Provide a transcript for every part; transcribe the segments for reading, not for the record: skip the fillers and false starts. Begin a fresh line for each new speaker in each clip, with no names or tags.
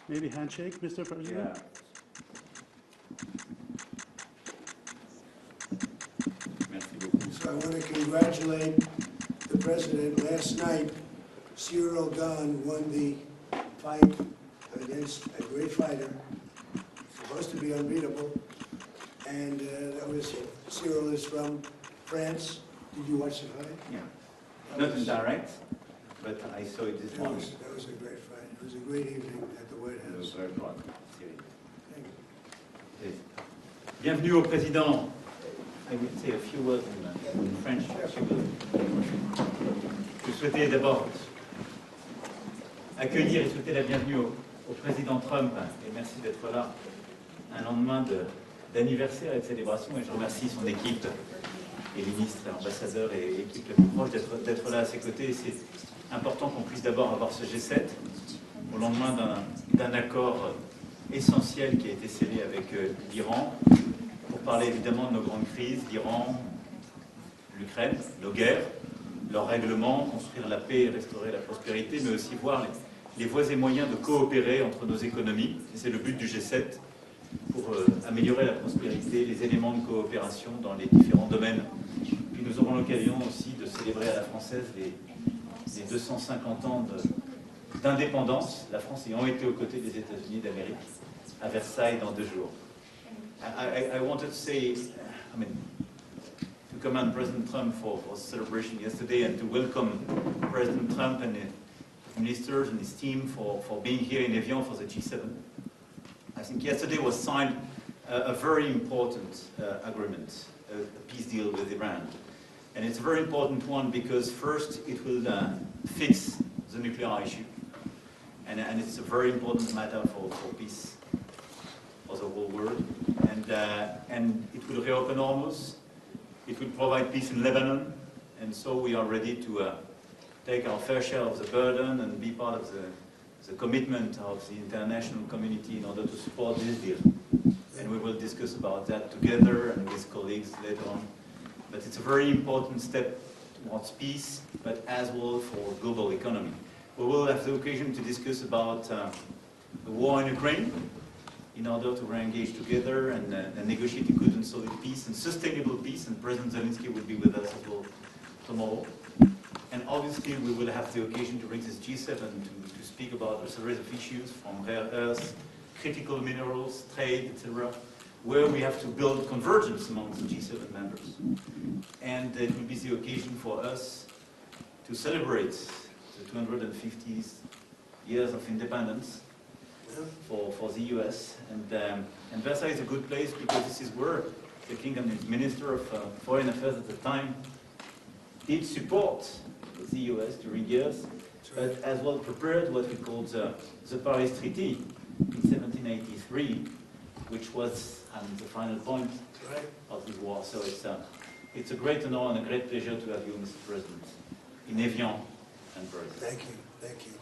Maybe handshake, Mr. President?
Yeah. Merci beaucoup.
So I want to congratulate the President. Last night, Cyril Gahn won the fight against a great fighter, supposed to be unbeatable, and that was, Cyril is from France. Did you watch the fight?
Yeah. Not in direct, but I saw it this morning.
That was a great fight. It was a great evening at the White
I was
House.
very proud.
Thank you.
Bienvenue au président. I will say a few words in French. Je souhaitais d'abord accueillir et souhaiter la bienvenue au président Trump, et merci d'être là un lendemain d'anniversaire et de célébration, et je remercie son équipe, et ministres, et ambassadeurs et l'équipe la plus proche d'être là à ses côtés. C'est important qu'on puisse d'abord avoir ce G7 au lendemain d'un accord essentiel qui a été scellé avec l'Iran, pour parler évidemment de nos grandes crises, l'Iran, l'Ukraine, nos guerres, leurs règlements, construire la paix et restaurer la prospérité, mais aussi voir les voies et moyens de coopérer entre nos économies. C'est le but du G7, pour améliorer la prospérité, les éléments de coopération dans les différents domaines. Puis nous aurons l'occasion aussi de célébrer à la française les 250 ans d'indépendance, la France ayant été aux côtés des États-Unis d'Amérique, à Versailles dans 2 jours. I wanted to say, to commend President Trump for celebration yesterday, and to welcome President Trump and his ministers and his team for being here in Evian for the G7. I think yesterday was signed a very important agreement, a peace deal with Iran. And it's a very important one because first it will fix the nuclear issue. And it's a very important matter for peace for the whole world. And it will reopen Hormuz. It will provide peace in Lebanon. And so we are ready to take our fair share of the burden and be part of the commitment of the international community in order to support this deal. And we will discuss about that together and with colleagues later on. But it's a very important step towards peace, but as well for global economy. We will have the occasion to discuss about the war in Ukraine in order to re-engage together and negotiate a good and solid peace and sustainable peace, and President Zelensky will be with us as well tomorrow. And obviously we will have the occasion to bring this G7 to speak about a series of issues from rare earths, critical minerals, trade, etc., where we have to build convergence among the G7 members. And it will be the occasion for us to celebrate the 250th years of independence for the US. And Versailles is a good place because this is where the King and his Minister of Foreign Affairs at the time did support the US during years, but as well prepared what we called the Paris Treaty in 1783, which was the final point of the war. So it's a great honor and a great pleasure to have you, Mr. President, in Evian and Paris.
Thank you, thank you.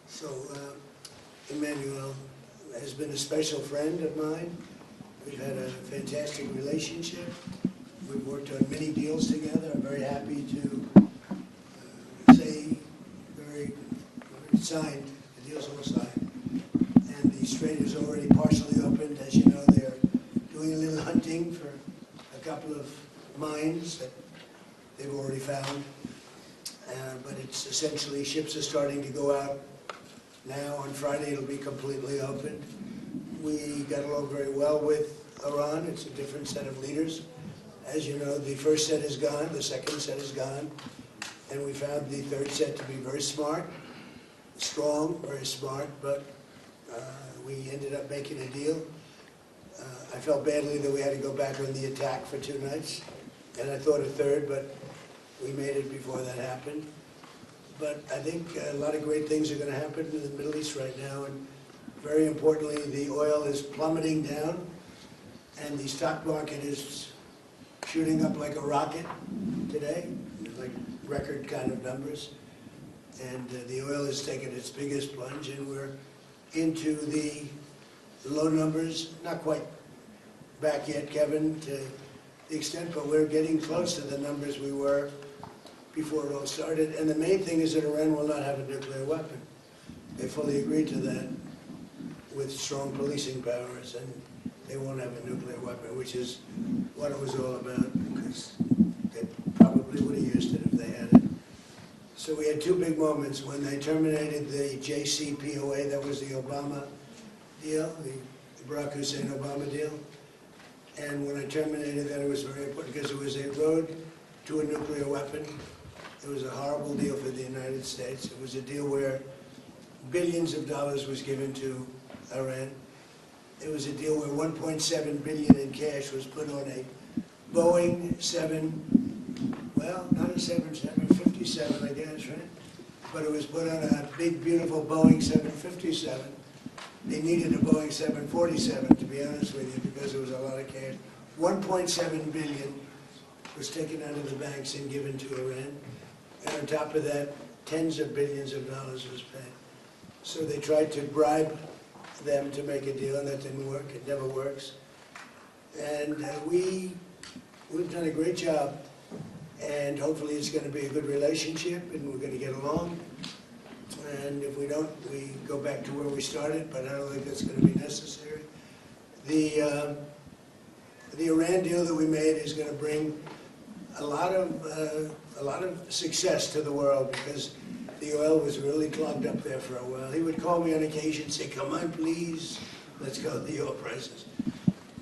So, Emmanuel has been a special friend of mine. We've had a fantastic relationship. We've worked on many deals together. I'm very happy to say, very signed, the deal's all signed. And the strait is already partially opened. As you know, they're doing a little hunting for a couple of mines that they've already found. But it's essentially, ships are starting to go out now. On Friday, it'll be completely open. We got along very well with Iran. It's a different set of leaders. As you know, the first set is gone, the second set is gone, and we found the third set to be very smart, strong, very smart, but we ended up making a deal. I felt badly that we had to go back on the attack for 2 nights, and I thought a third, but we made it before that happened. But I think a lot of great things are going to happen in the Middle East right now, and very importantly, the oil is plummeting down, and the stock market is shooting up like a rocket today, like record kind of numbers. And the oil has taken its biggest plunge, and we're into the low numbers, not quite back yet, Kevin, to the extent, but we're getting close to the numbers we were before it all started. And the main thing is that Iran will not have a nuclear weapon. They fully agreed to that with strong policing powers, and they won't have a nuclear weapon, which is what it was all about, because they probably would have used it if they had it. So we had two big moments when they terminated the JCPOA, that was the Obama deal, the Barack Hussein Obama deal. And when I terminated that, it was very important because it was a road to a nuclear weapon. It was a horrible deal for the United States. It was a deal where billions of dollars was given to Iran. It was a deal where 1.7 billion in cash was put on a Boeing 7, well, not a 757, I guess, right? But it was put on a big, beautiful Boeing 757. They needed a Boeing 747, to be honest with you, because there was a lot of cash. 1.7 billion was taken out of the banks and given to Iran. And on top of that, tens of billions of dollars was paid. So they tried to bribe them to make a deal, and that didn't work. It never works. And we've done a great job, and hopefully it's going to be a good relationship, and we're going to get along. And if we don't, we go back to where we started, but I don't think that's going to be necessary. The Iran deal that we made is going to bring a lot of success to the world, because the oil was really clogged up there for a while. He would call me on occasion and say, "Come on, please, let's go with the oil prices."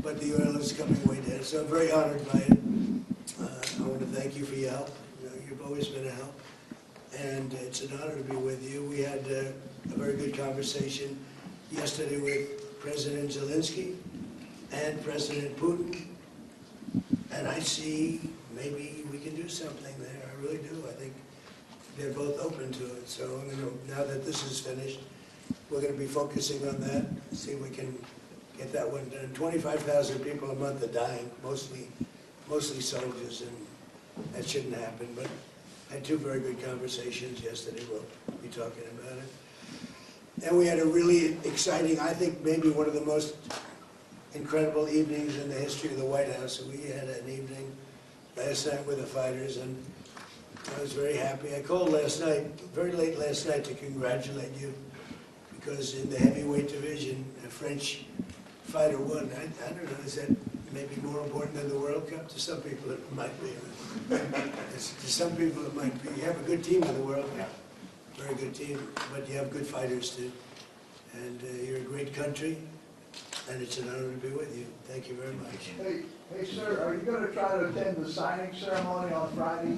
But the oil is coming way down, so I'm very honored by it. I want to thank you for your help. You know, you've always been a help, and it's an honor to be with you. We had a very good conversation yesterday with President Zelensky and President Putin, and I see maybe we can do something there. I really do. I think they're both open to it. So now that this is finished, we're going to be focusing on that, see if we can get that one done. 25,000 people a month are dying, mostly soldiers, and that shouldn't happen. But I had two very good conversations yesterday. We'll be talking about it. And we had a really exciting, I think maybe one of the most incredible evenings in the history of the White House. We had an evening last night with the fighters, and I was very happy. I called last night, very late last night, to congratulate you, because in the heavyweight division, a French fighter won. I don't know, is that maybe more important than the World Cup? To some people it might be. To some people it might be. You have a good team in the World Cup, very good team, but you have good fighters too. And you're a great country, and it's an honor to be with you. Thank you very much.
Hey, sir, are you going to try to attend the signing ceremony on Friday?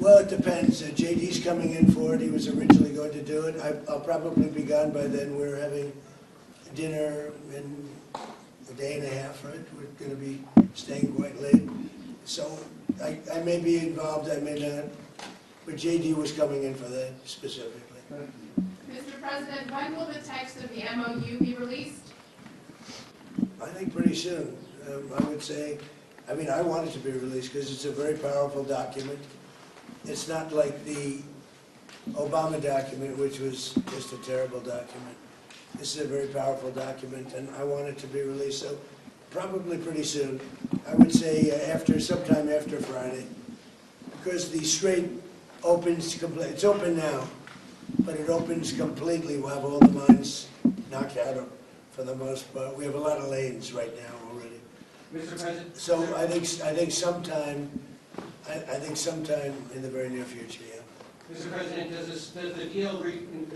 Well, it depends. JD's coming in for it. He was originally going to do it. I'll probably be gone by then. We're having dinner in a day and a half, right? We're going to be staying quite late. So I may be involved, I may not. But JD was coming in for that specifically.
Mr. President, when will the text of the MOU be released?
I think pretty soon. I would say, I mean, I want it to be released because it's a very powerful document. It's not like the Obama document, which was just a terrible document. This is a very powerful document, and I want it to be released, so probably pretty soon. I would say sometime after Friday, because the Strait opens completely. It's open now, but it opens completely. We'll have all the mines knocked out for the most part. We have a lot of lanes right now already.
Mr. President?
So I think sometime in the very near future, yeah.
Mr. President, does the deal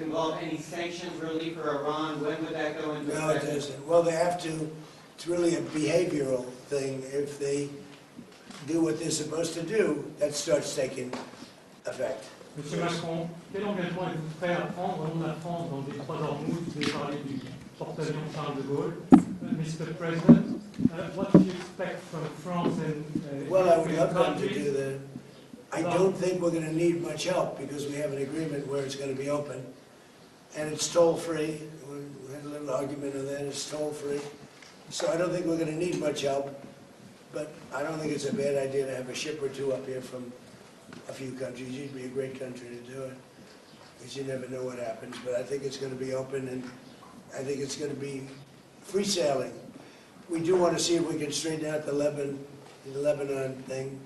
involve any sanctions relief for Iran? When would that go into effect?
No, it doesn't. Well, they have to. It's really a behavioral thing. If they do what they're supposed to do, that starts taking effect.
Monsieur Macron, quel engagement êtes-vous prêt à prendre au nom de la France dans le détroit d'Ormuz? Vous avez parlé du porte-avions Charles de Gaulle. Mr. President, what do you expect from France and
Well, I would love them to
countries?
do that. I don't think we're going to need much help because we have an agreement where it's going to be open. And it's toll-free. We had a little argument on that. It's toll-free. So I don't think we're going to need much help. But I don't think it's a bad idea to have a ship or two up here from a few countries. It'd be a great country to do it. because you never know what happens, but I think it's going to be open, and I think it's going to be free sailing. We do want to see if we can straighten out the Lebanon thing,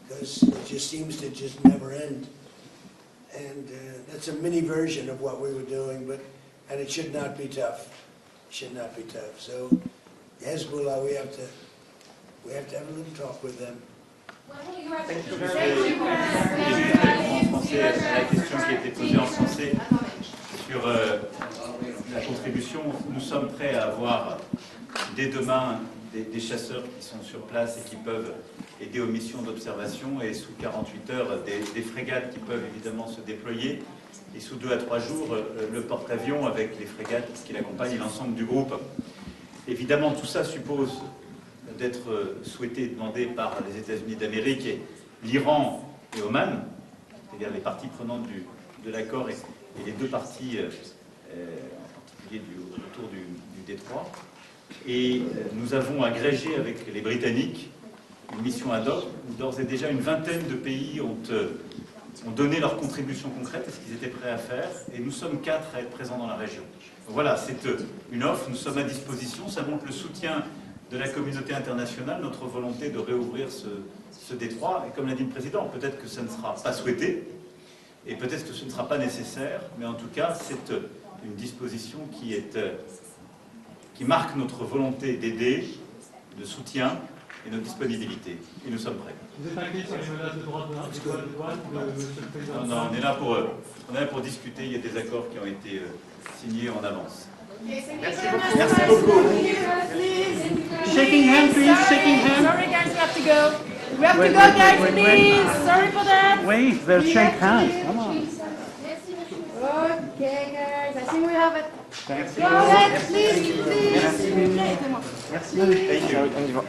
because it just seems to just never end. And that's a mini version of what we were doing, and it should not be tough. It should not be tough. So Hezbollah, we have to have a little talk with them.
En français, à la question qui a été posée en français sur la contribution, nous sommes prêts à avoir dès demain des chasseurs qui sont sur place et qui peuvent aider aux missions d'observation, et sous 48 heures des frégates qui peuvent évidemment se déployer, et sous 2 à 3 jours le porte-avions avec les frégates qui l'accompagnent et l'ensemble du groupe. Évidemment, tout ça suppose d'être souhaité et demandé par les États-Unis d'Amérique et l'Iran et Oman, c'est-à-dire les parties prenantes de l'accord et les 2 parties, en particulier autour du détroit. Et nous avons agrégé avec les Britanniques une mission ad hoc où d'ores et déjà une vingtaine de pays ont donné leur contribution concrète à ce qu'ils étaient prêts à faire, et nous sommes 4 à être présents dans la région. Donc voilà, c'est une offre, nous sommes à disposition, ça montre le soutien de la communauté internationale, notre volonté de réouvrir ce détroit. Et comme l'a dit le Président, peut-être que ça ne sera pas souhaité, et peut-être que ce ne sera pas nécessaire, mais en tout cas, c'est une disposition qui marque notre volonté d'aider, de soutien et notre disponibilité. Et nous sommes prêts.
Vous êtes inquiet sur les menaces de droit de douane de M. le Président?
Non, on est là pour discuter, il y a des accords qui ont été signés en avance.
Merci beaucoup.
Shaking hand, please, shaking hand.
Sorry guys, we have to go. We have to go guys, please. Sorry for that.
Wait, they'll shake hands, come on.
Okay guys, I think we have it.
Thank
Go ahead, please, please.
Merci.
Thank you.